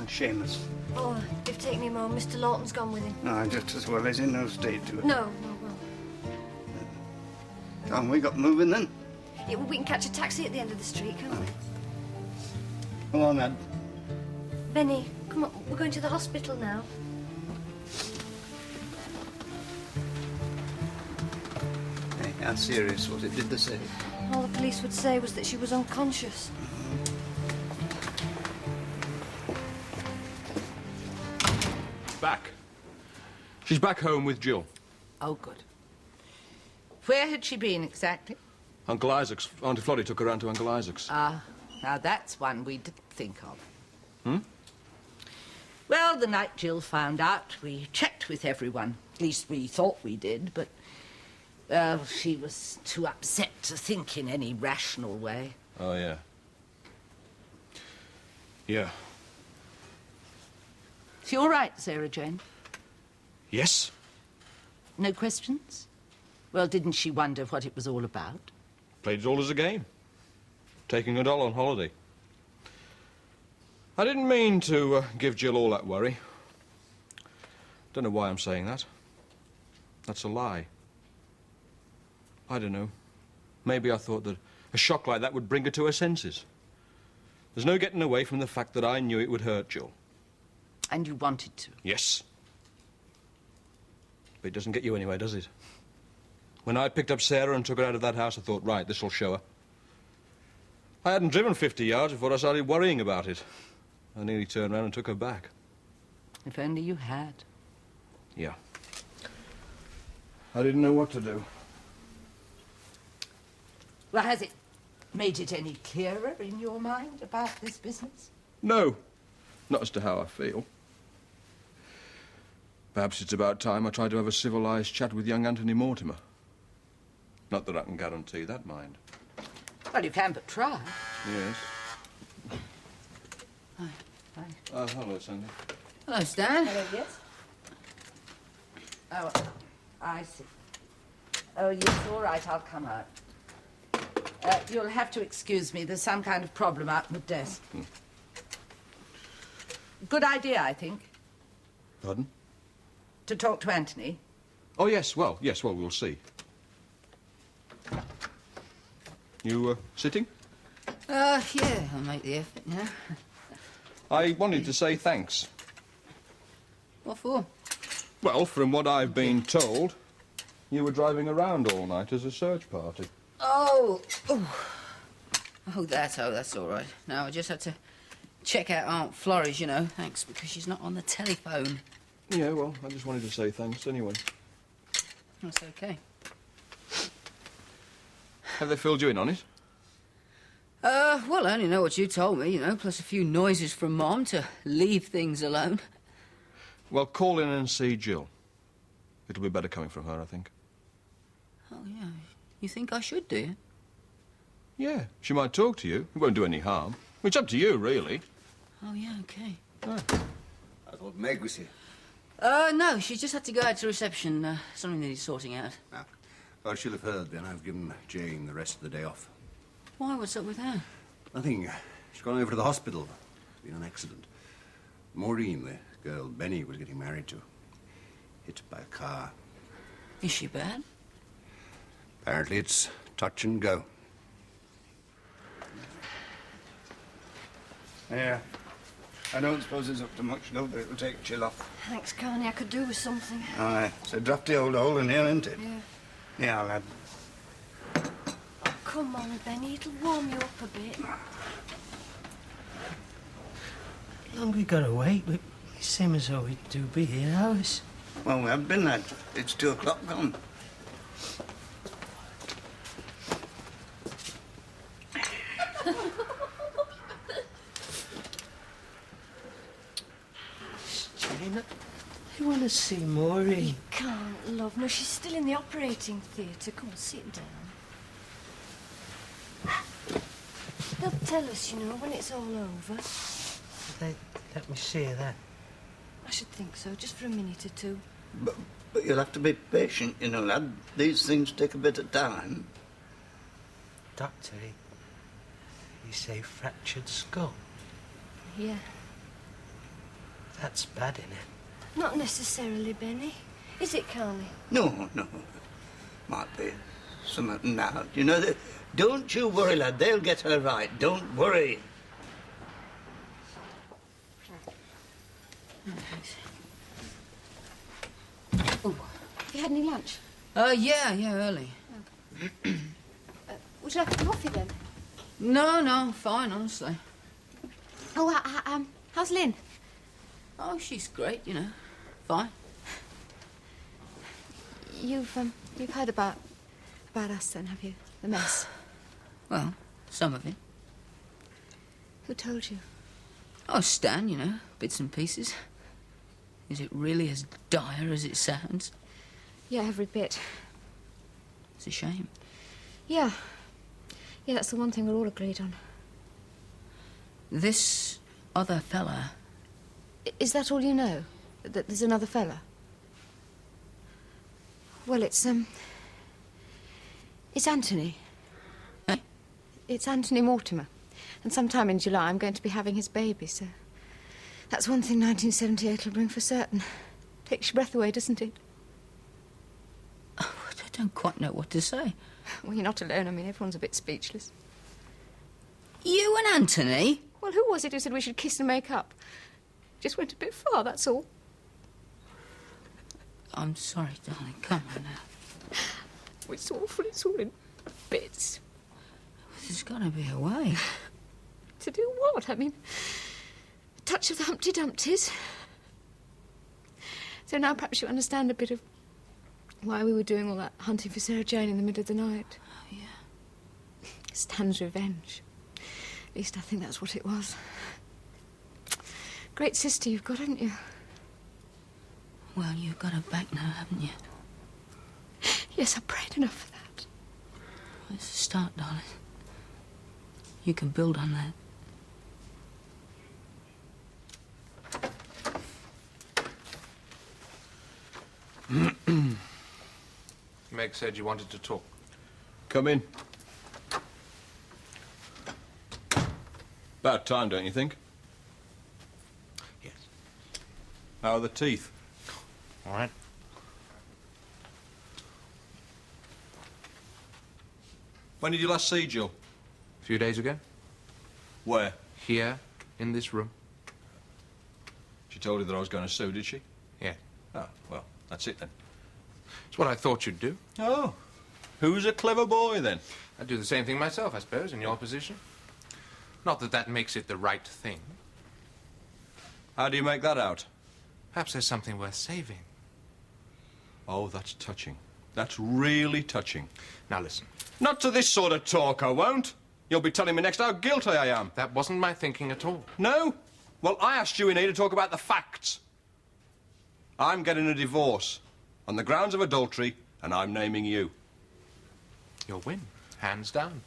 Seamus. Oh, they've taken him home. Mr. Lawton's gone with him. No, just as well. He's in no state to it. No. Can't we got moving then? Yeah, well, we can catch a taxi at the end of the street, can't we? Come on, Ed. Benny, come on. We're going to the hospital now. Hey, how serious was it? Did they say? All the police would say was that she was unconscious. Back. She's back home with Jill. Oh, good. Where had she been exactly? Uncle Isaac's. Auntie Floddy took her round to Uncle Isaac's. Ah, now that's one we didn't think of. Hmm? Well, the night Jill found out, we checked with everyone. At least we thought we did, but... Well, she was too upset to think in any rational way. Oh, yeah. Yeah. Is she all right, Sarah Jane? Yes? No questions? Well, didn't she wonder what it was all about? Played it all as a game. Taking a doll on holiday. I didn't mean to give Jill all that worry. Don't know why I'm saying that. That's a lie. I don't know. Maybe I thought that a shock like that would bring her to her senses. There's no getting away from the fact that I knew it would hurt Jill. And you wanted to? Yes. But it doesn't get you anywhere, does it? When I picked up Sarah and took her out of that house, I thought, right, this'll show her. I hadn't driven 50 yards before I started worrying about it. I nearly turned round and took her back. If only you had. Yeah. I didn't know what to do. Well, has it made it any clearer in your mind about this business? No. Not as to how I feel. Perhaps it's about time I tried to have a civilised chat with young Anthony Mortimer. Not that I can guarantee that, mind. Well, you can but try. Yes. Hi. Hello, Sandy. Hello, Stan. Hello, yes? Oh, I see. Oh, yes, all right, I'll come out. You'll have to excuse me. There's some kind of problem out in the desk. Good idea, I think. Pardon? To talk to Anthony. Oh, yes, well, we'll see. You, sitting? Yeah, I'll make the effort now. I wanted to say thanks. What for? Well, from what I've been told, you were driving around all night as a search party. Oh, that's all right. No, I just had to check out Aunt Florrie's, you know. Thanks, because she's not on the telephone. Yeah, well, I just wanted to say thanks anyway. That's okay. Have they filled you in on it? Well, I only know what you told me, you know, plus a few noises from Mom to leave things alone. Well, call in and see Jill. It'll be better coming from her, I think. Oh, yeah. You think I should, do you? Yeah, she might talk to you. It won't do any harm. It's up to you, really. Oh, yeah, okay. Ah. I thought Meg was here. No, she just had to go out to reception. Something that he's sorting out. Ah. Well, she'll have heard then. I've given Jane the rest of the day off. Why? What's up with her? Nothing. She's gone over to the hospital. There's been an accident. Maureen, the girl Benny was getting married to, hit by a car. Is she bad? Apparently it's touch and go. Yeah. I don't suppose it's up to much, though, but it'll take chill off. Thanks, Carney. I could do with something. Aye. It's a drafty old hole in here, isn't it? Yeah. Yeah, lad. Oh, come on, Benny. It'll warm you up a bit. How long we got to wait? It seems as though we do be here hours. Well, we have been, lad. It's 2 o'clock gone. Jane, I want to see Maureen. You can't, love. No, she's still in the operating theatre. Come on, sit down. They'll tell us, you know, when it's all over. They let me see her then. I should think so, just for a minute or two. But you'll have to be patient, you know, lad. These things take a bit of time. Doctor, he say fractured skull. Yeah. That's bad, innit? Not necessarily, Benny. Is it, Carney? No. Might be something now. You know, don't you worry, lad. They'll get her right. Don't worry. Oh, have you had any lunch? Yeah, early. Would you like a coffee, then? No, fine, honestly. Oh, how's Lynn? Oh, she's great, you know. Fine. You've heard about us, then, have you? The mess. Well, some of it. Who told you? Oh, Stan, you know, bits and pieces. Is it really as dire as it sounds? Yeah, every bit. It's a shame. Yeah, that's the one thing we're all agreed on. This other fella... Is that all you know? That there's another fella? Well, it's Anthony. Eh? It's Anthony Mortimer. And sometime in July I'm going to be having his baby, so... That's one thing 1978 will bring for certain. Takes your breath away, doesn't it? Oh, I don't quite know what to say. Well, you're not alone. I mean, everyone's a bit speechless. You and Anthony? Well, who was it who said we should kiss and make up? Just went a bit far, that's all. I'm sorry, darling. Come on now. Oh, it's awful. It's all in bits. There's got to be a way. To do what? I mean, a touch of the Humpty Dumptys. So now perhaps you understand a bit of why we were doing all that hunting for Sarah Jane in the middle of the night. Oh, yeah. Stan's revenge. At least I think that's what it was. Great sister you've got, haven't you? Well, you've got her back now, haven't you? Yes, I prayed enough for that. Well, it's a start, darling. You can build on that. Meg said you wanted to talk. Come in. About time, don't you think? Yes. How are the teeth? All right. When did you last see Jill? A few days ago. Where? Here, in this room. She told you that I was going to sue, did she? Yeah. Oh, well, that's it then. It's what I thought you'd do. Oh, who's a clever boy then? I'd do the same thing myself, I suppose, in your position. Not that that makes it the right thing. How do you make that out? Perhaps there's something worth saving. Oh, that's touching. That's really touching. Now listen, Not to this sort of talk, I won't. You'll be telling me next how guilty I am. that wasn't my thinking at all. No? Well, I asked you in here to talk about the facts. I'm getting a divorce on the grounds of adultery, and I'm naming you. You'll win, hands down.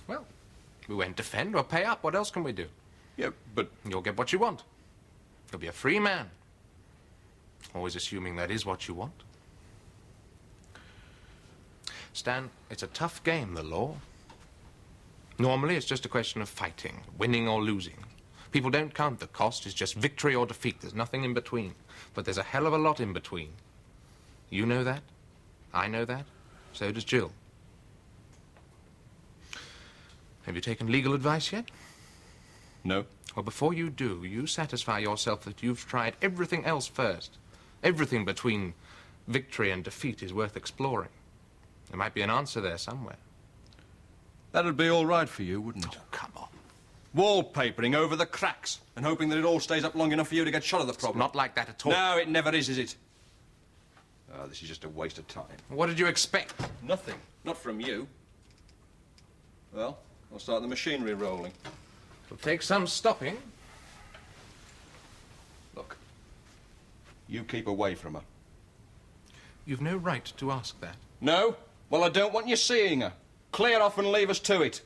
Well, we won't defend or pay up. What else can we do? Yeah, but... You'll get what you want. You'll be a free man. Always assuming that is what you want. Stan, it's a tough game, the law. Normally, it's just a question of fighting, winning or losing. People don't count the cost. It's just victory or defeat. There's nothing in between. But there's a hell of a lot in between. You know that. I know that. So does Jill. Have you taken legal advice yet? No. Well, before you do, you satisfy yourself that you've tried everything else first. Everything between victory and defeat is worth exploring. There might be an answer there somewhere. That'd be all right for you, wouldn't it? Oh, come on. Wallpapering over the cracks and hoping that it all stays up long enough for you to get shot of the problem. Not like that at all. No, it never is it? Oh, this is just a waste of time. What did you expect? Nothing. Not from you. Well, I'll start the machinery rolling. It'll take some stopping. Look, you keep away from her. You've no right to ask that. No? Well, I don't want you seeing her. Clear off and leave us to it.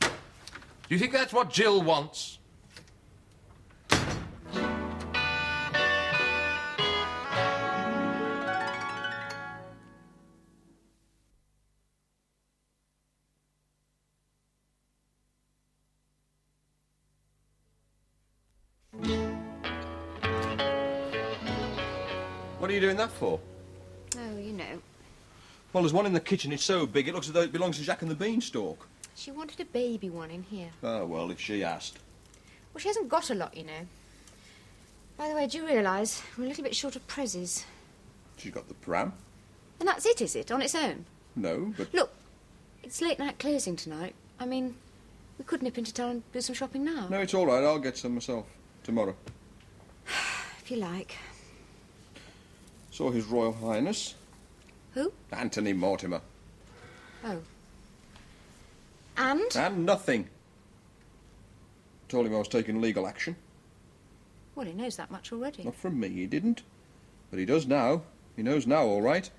Do you think that's what Jill wants? What are you doing that for? Oh, you know. Well, there's one in the kitchen. It's so big, it looks as though it belongs to Jack and the Beanstalk. She wanted a baby one in here. Oh, well, if she asked. Well, she hasn't got a lot, you know. By the way, do you realise we're a little bit short of prezzies? She's got the pram. And that's it, is it? On its own? No, but... Look, it's late night closing tonight. I mean, we could nip into town and do some shopping now. No, it's all right. I'll get some myself tomorrow. If you like. Saw His Royal Highness. Who? Anthony Mortimer. Oh. And? And nothing. Told him I was taking legal action. Well, he knows that much already. Not from me, he didn't. But he does now. He knows now, all right.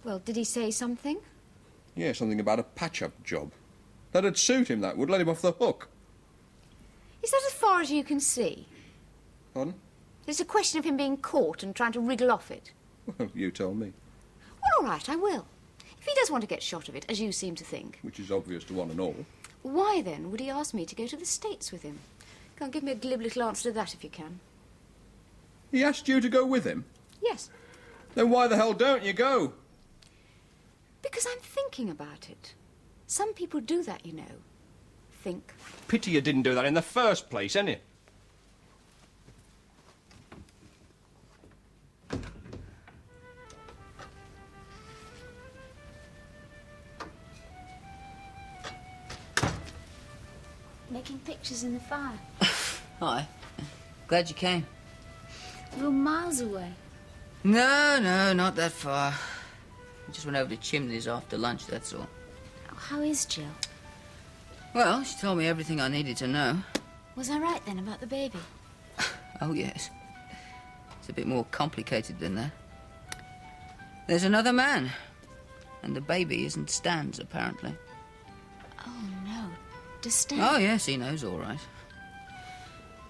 Well, did he say something? Yeah, something about a patch-up job. That'd suit him, that would. Let him off the hook. Is that as far as you can see? Pardon? It's a question of him being caught and trying to wriggle off it. Well, you tell me. Well, all right, I will. If he does want to get shot of it, as you seem to think. Which is obvious to one and all. Why, then, would he ask me to go to the States with him? Can't give me a glib little answer to that if you can. He asked you to go with him? Yes. Then why the hell don't you go? Because I'm thinking about it. Some people do that, you know. Think. Pity you didn't do that in the first place, ain't it? Making pictures in the fire. Hi. Glad you came. We're miles away. No, not that far. We just went over to Chimneys after lunch, that's all. Oh, how is Jill? Well, she told me everything I needed to know. Was I right then about the baby? Oh, yes. It's a bit more complicated than that. There's another man. And the baby isn't Stan's, apparently. Oh, no. Does Stan... Oh, yes, he knows all right.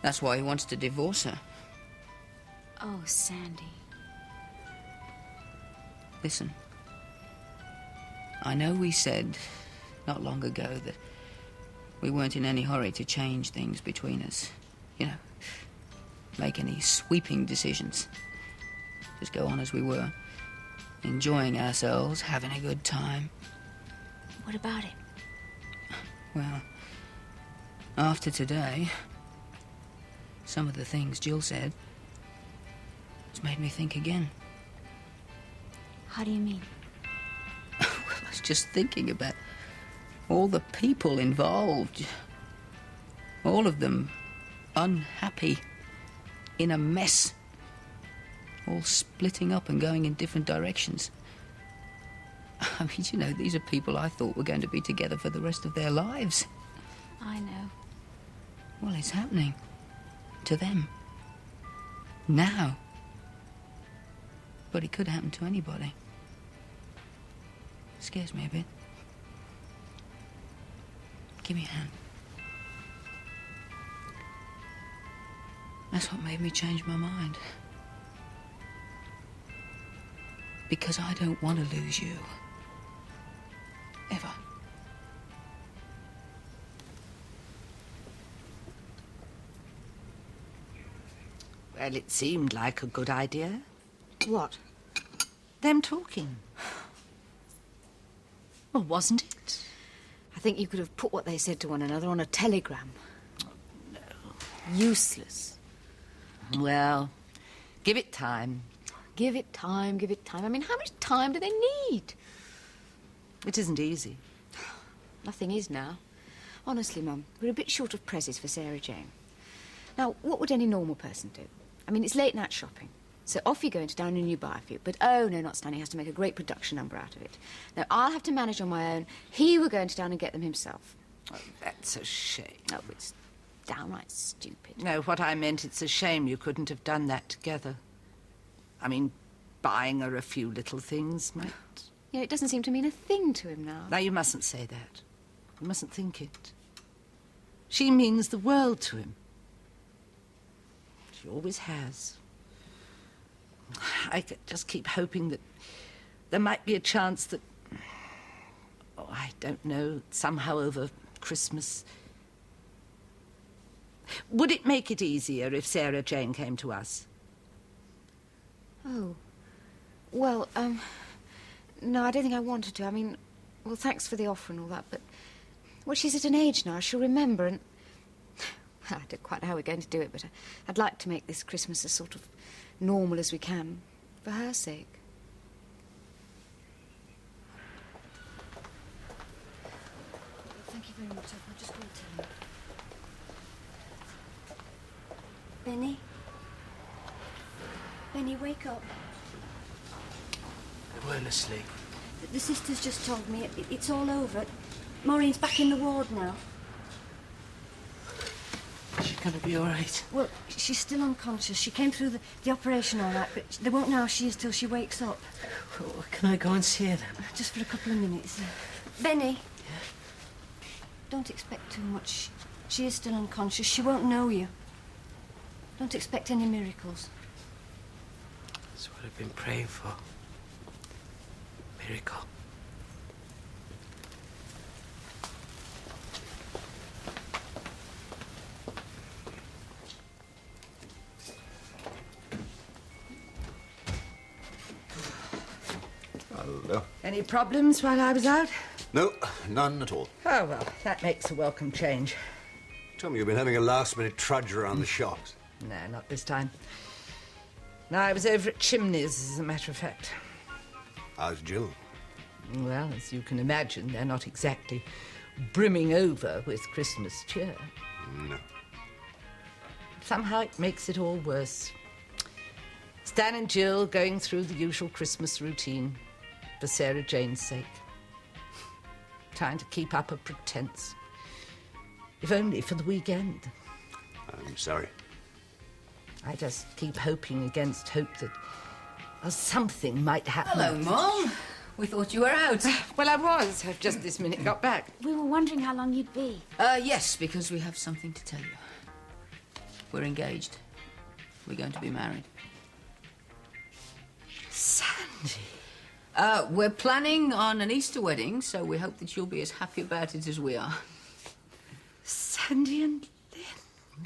That's why he wants to divorce her. Oh, Sandy. Listen. I know we said not long ago that we weren't in any hurry to change things between us. You know, make any sweeping decisions. Just go on as we were. Enjoying ourselves, having a good time. What about it? Well, after today, some of the things Jill said, it's made me think again. How do you mean? Well, I was just thinking about all the people involved. All of them unhappy, in a mess. All splitting up and going in different directions. I mean, you know, these are people I thought were going to be together for the rest of their lives. I know. Well, it's happening. To them. Now. But it could happen to anybody. Scares me a bit. Give me a hand. That's what made me change my mind. Because I don't want to lose you. Ever. Well, it seemed like a good idea. What? Them talking. Well, wasn't it? I think you could have put what they said to one another on a telegram. Oh, no. Useless. Well, give it time. Give it time, give it time. I mean, how much time do they need? It isn't easy. Nothing is now. Honestly, Mum, we're a bit short of prezzies for Sarah Jane. Now, what would any normal person do? I mean, it's late night shopping. So off you go into town and you buy a few. But, oh, no, not Stan. He has to make a great production number out of it. Now, I'll have to manage on my own. He will go into town and get them himself. Oh, that's a shame. Oh, it's downright stupid. No, what I meant, it's a shame you couldn't have done that together. I mean, buying her a few little things might... You know, it doesn't seem to mean a thing to him now. Now, you mustn't say that. You mustn't think it. She means the world to him. She always has. I just keep hoping that there might be a chance that... Oh, I don't know, somehow over Christmas... Would it make it easier if Sarah Jane came to us? Oh. Well, no, I don't think I wanted to. I mean, well, thanks for the offer and all that, but... Well, she's at an age now, she'll remember, and... I don't quite know how we're going to do it, but I'd like to make this Christmas as sort of normal as we can, for her sake. Thank you very much. I'll just go and tell her. Benny? Benny, wake up. I weren't asleep. The sisters just told me it's all over. Maureen's back in the ward now. Is she gonna be all right? Well, she's still unconscious. She came through the operation all right, but they won't know how she is till she wakes up. Well, can I go and see her then? Just for a couple of minutes. Benny? Don't expect too much. She is still unconscious. She won't know you. Don't expect any miracles. That's what I've been praying for. Miracle. Hello. Any problems while I was out? No, none at all. Oh, well, that makes a welcome change. Tell me, you've been having a last-minute trudge around the shops. No, not this time. No, I was over at Chimneys, as a matter of fact. How's Jill? Well, as you can imagine, they're not exactly brimming over with Christmas cheer. No. Somehow it makes it all worse. Stan and Jill going through the usual Christmas routine for Sarah Jane's sake. Trying to keep up a pretense. If only for the weekend. I'm sorry. I just keep hoping against hope that something might happen. Hello, Mom. We thought you were out. Well, I was. I've just this minute got back. We were wondering how long you'd be. Yes, because we have something to tell you. We're engaged. We're going to be married. Sandy. We're planning on an Easter wedding, so we hope that you'll be as happy about it as we are. Sandy and Lynn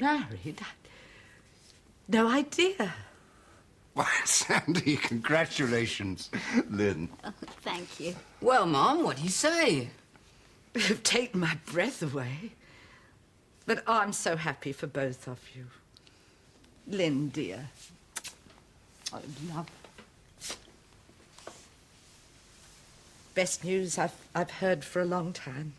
married? No idea. Why, Sandy, congratulations, Lynn. Oh, thank you. Well, Mom, what do you say? You've taken my breath away. But I'm so happy for both of you. Lynn, dear. I love. Best news I've heard for a long time.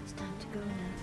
It's time to go now.